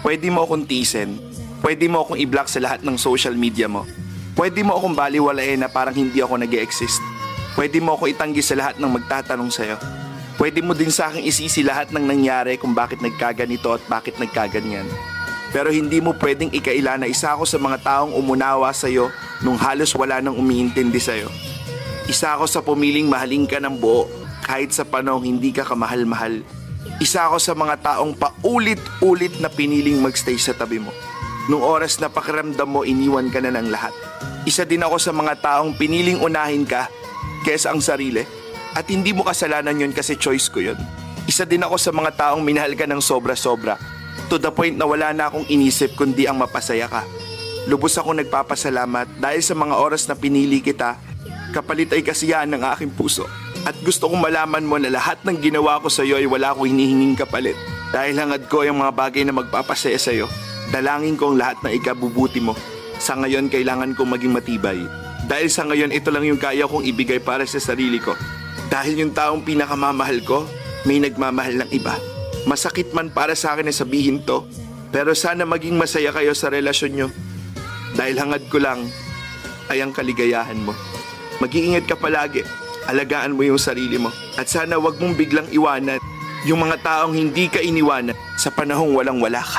Pwede mo akong tiisin. Pwede mo akong i-block sa lahat ng social media mo. Pwede mo akong baliwalain na parang hindi ako nag-e-exist. Pwede mo ako itanggi sa lahat ng magtatanong sa'yo. Pwede mo din sa akin isisi lahat ng nangyari kung bakit nagkaganito at bakit nagkaganyan. Pero hindi mo pwedeng ikaila na isa ako sa mga taong umunawa sa'yo nung halos wala nang umiintindi sa'yo. Isa ako sa pumiling mahalin ka ng buo kahit sa panahong hindi ka kamahal-mahal. Isa ako sa mga taong paulit-ulit na piniling magstay sa tabi mo. Nung oras na pakiramdam mo, iniwan ka na ng lahat. Isa din ako sa mga taong piniling unahin ka kesa ang sarili. At hindi mo kasalanan yun kasi choice ko yun. Isa din ako sa mga taong minahal ka ng sobra-sobra. To the point na wala na akong inisip kundi ang mapasaya ka. Lubos ako nagpapasalamat dahil sa mga oras na pinili kita, kapalit ay kasiyahan ng aking puso. At gusto kong malaman mo na lahat ng ginawa ko sa iyo ay wala akong hinihinging kapalit. Dahil hangad ko yung mga bagay na magpapasaya sa iyo, dalangin ko ang lahat ng ikabubuti mo. Sa ngayon, kailangan kong maging matibay. Dahil sa ngayon, ito lang yung kaya kong ibigay para sa sarili ko. Dahil yung taong pinakamamahal ko, may nagmamahal ng iba. Masakit man para sa akin na sabihin to, pero sana maging masaya kayo sa relasyon nyo. Dahil hangad ko lang ay ang kaligayahan mo. Mag-iingat ka palagi. Alagaan mo yung sarili mo. At sana wag mong biglang iwanan yung mga taong hindi ka iniwanan sa panahong walang wala ka.